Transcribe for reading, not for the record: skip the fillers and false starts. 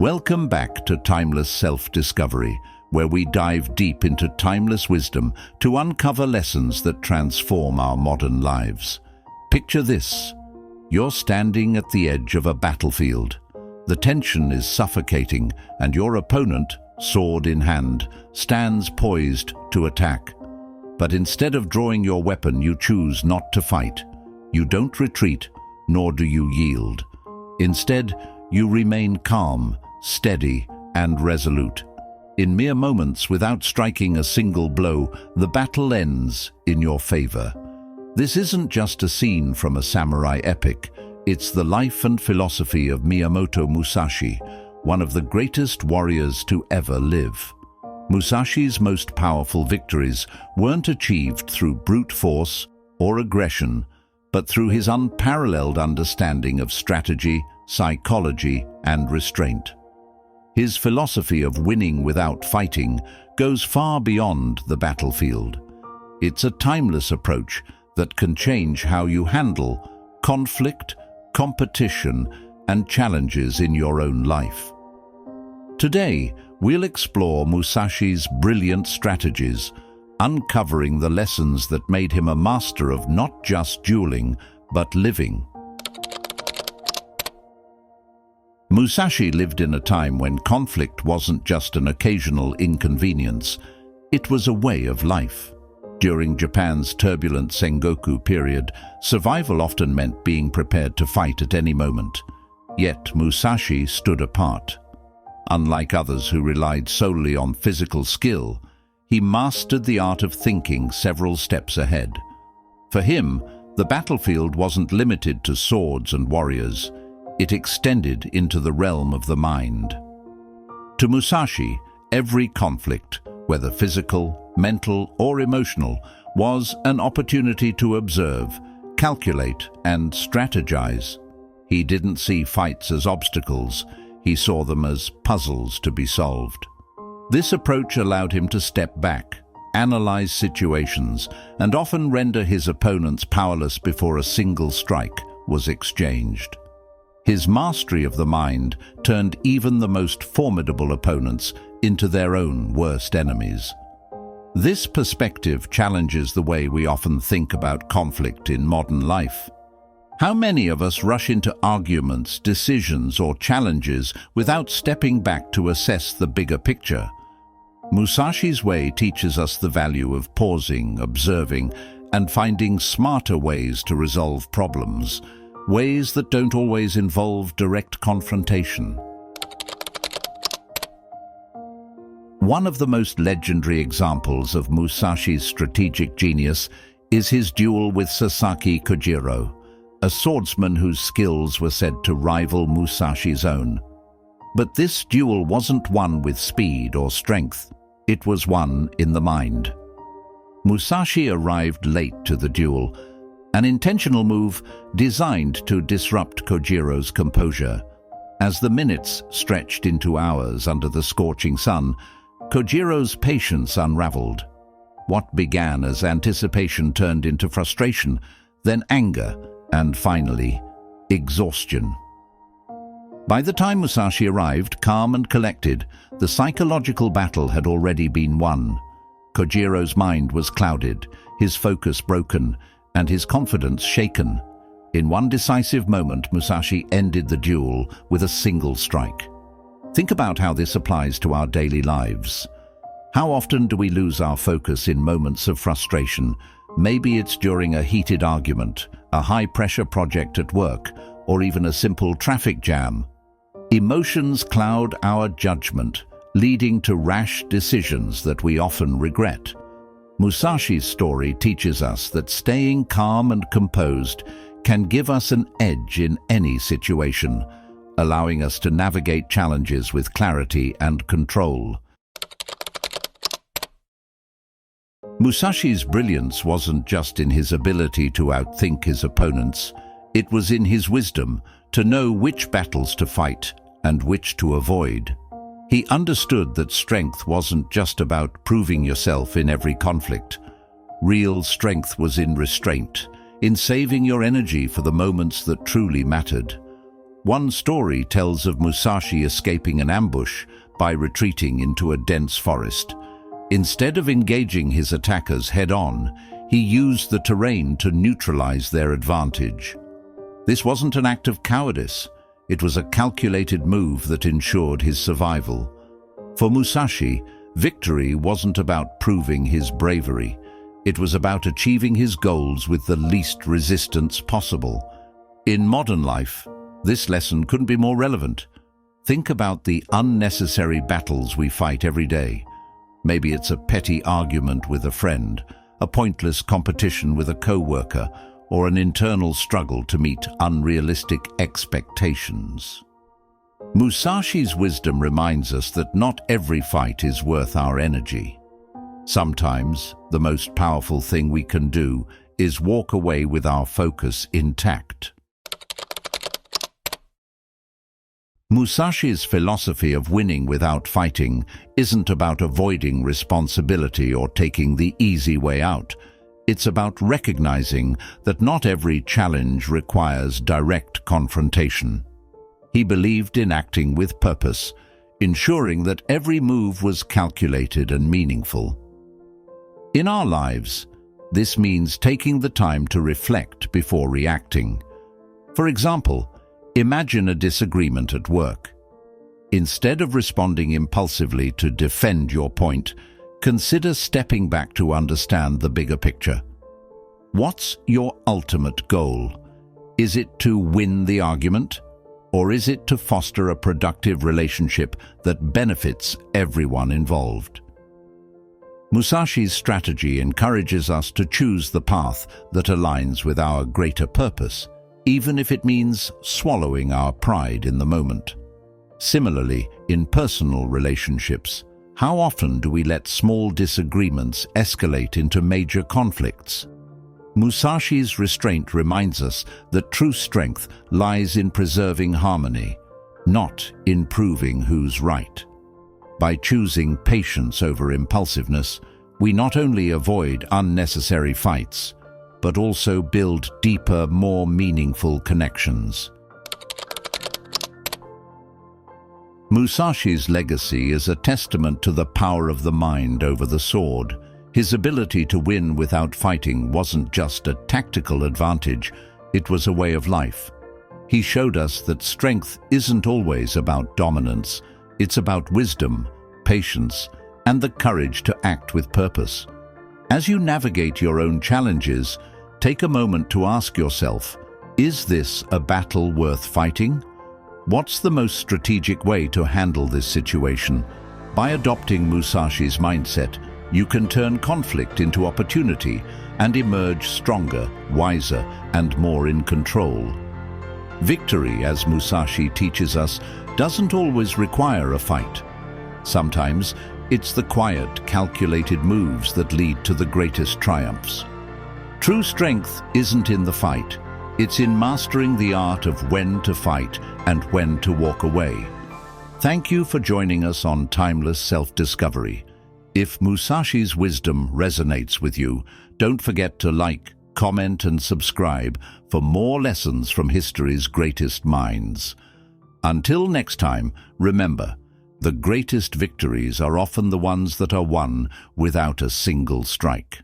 Welcome back to Timeless Self-Discovery, where we dive deep into timeless wisdom to uncover lessons that transform our modern lives. Picture this. You're standing at the edge of a battlefield. The tension is suffocating, and your opponent, sword in hand, stands poised to attack. But instead of drawing your weapon, you choose not to fight. You don't retreat, nor do you yield. Instead, you remain calm, steady, and resolute. In mere moments, without striking a single blow, the battle ends in your favor. This isn't just a scene from a samurai epic. It's the life and philosophy of Miyamoto Musashi, one of the greatest warriors to ever live. Musashi's most powerful victories weren't achieved through brute force or aggression, but through his unparalleled understanding of strategy, psychology, and restraint. His philosophy of winning without fighting goes far beyond the battlefield. It's a timeless approach that can change how you handle conflict, competition, and challenges in your own life. Today, we'll explore Musashi's brilliant strategies, uncovering the lessons that made him a master of not just dueling, but living. Musashi lived in a time when conflict wasn't just an occasional inconvenience, it was a way of life. During Japan's turbulent Sengoku period, survival often meant being prepared to fight at any moment. Yet Musashi stood apart. Unlike others who relied solely on physical skill, he mastered the art of thinking several steps ahead. For him, the battlefield wasn't limited to swords and warriors. It extended into the realm of the mind. To Musashi, every conflict, whether physical, mental, or emotional, was an opportunity to observe, calculate, and strategize. He didn't see fights as obstacles, he saw them as puzzles to be solved. This approach allowed him to step back, analyze situations, and often render his opponents powerless before a single strike was exchanged. His mastery of the mind turned even the most formidable opponents into their own worst enemies. This perspective challenges the way we often think about conflict in modern life. How many of us rush into arguments, decisions, or challenges without stepping back to assess the bigger picture? Musashi's way teaches us the value of pausing, observing, and finding smarter ways to resolve problems, ways that don't always involve direct confrontation. One of the most legendary examples of Musashi's strategic genius is his duel with Sasaki Kojiro, a swordsman whose skills were said to rival Musashi's own. But this duel wasn't won with speed or strength. It was won in the mind. Musashi arrived late to the duel, an intentional move designed to disrupt Kojiro's composure. As the minutes stretched into hours under the scorching sun, Kojiro's patience unraveled. What began as anticipation turned into frustration, then anger, and finally, exhaustion. By the time Musashi arrived, calm and collected, the psychological battle had already been won. Kojiro's mind was clouded, his focus broken, and his confidence shaken. In one decisive moment, Musashi ended the duel with a single strike. Think about how this applies to our daily lives. How often do we lose our focus in moments of frustration? Maybe it's during a heated argument, a high-pressure project at work, or even a simple traffic jam. Emotions cloud our judgment, leading to rash decisions that we often regret. Musashi's story teaches us that staying calm and composed can give us an edge in any situation, allowing us to navigate challenges with clarity and control. Musashi's brilliance wasn't just in his ability to outthink his opponents, it was in his wisdom to know which battles to fight and which to avoid. He understood that strength wasn't just about proving yourself in every conflict. Real strength was in restraint, in saving your energy for the moments that truly mattered. One story tells of Musashi escaping an ambush by retreating into a dense forest. Instead of engaging his attackers head-on, he used the terrain to neutralize their advantage. This wasn't an act of cowardice. It was a calculated move that ensured his survival. For Musashi, victory wasn't about proving his bravery. It was about achieving his goals with the least resistance possible. In modern life, this lesson couldn't be more relevant. Think about the unnecessary battles we fight every day. Maybe it's a petty argument with a friend, a pointless competition with a co-worker, or an internal struggle to meet unrealistic expectations. Musashi's wisdom reminds us that not every fight is worth our energy. Sometimes, the most powerful thing we can do is walk away with our focus intact. Musashi's philosophy of winning without fighting isn't about avoiding responsibility or taking the easy way out. It's about recognizing that not every challenge requires direct confrontation. He believed in acting with purpose, ensuring that every move was calculated and meaningful. In our lives, this means taking the time to reflect before reacting. For example, imagine a disagreement at work. Instead of responding impulsively to defend your point, consider stepping back to understand the bigger picture. What's your ultimate goal? Is it to win the argument? Or is it to foster a productive relationship that benefits everyone involved? Musashi's strategy encourages us to choose the path that aligns with our greater purpose, even if it means swallowing our pride in the moment. Similarly, in personal relationships, how often do we let small disagreements escalate into major conflicts? Musashi's restraint reminds us that true strength lies in preserving harmony, not in proving who's right. By choosing patience over impulsiveness, we not only avoid unnecessary fights, but also build deeper, more meaningful connections. Musashi's legacy is a testament to the power of the mind over the sword. His ability to win without fighting wasn't just a tactical advantage, it was a way of life. He showed us that strength isn't always about dominance, it's about wisdom, patience, and the courage to act with purpose. As you navigate your own challenges, take a moment to ask yourself, is this a battle worth fighting? What's the most strategic way to handle this situation? By adopting Musashi's mindset, you can turn conflict into opportunity and emerge stronger, wiser, and more in control. Victory, as Musashi teaches us, doesn't always require a fight. Sometimes, it's the quiet, calculated moves that lead to the greatest triumphs. True strength isn't in the fight. It's in mastering the art of when to fight and when to walk away. Thank you for joining us on Timeless Self-Discovery. If Musashi's wisdom resonates with you, don't forget to like, comment, and subscribe for more lessons from history's greatest minds. Until next time, remember, the greatest victories are often the ones that are won without a single strike.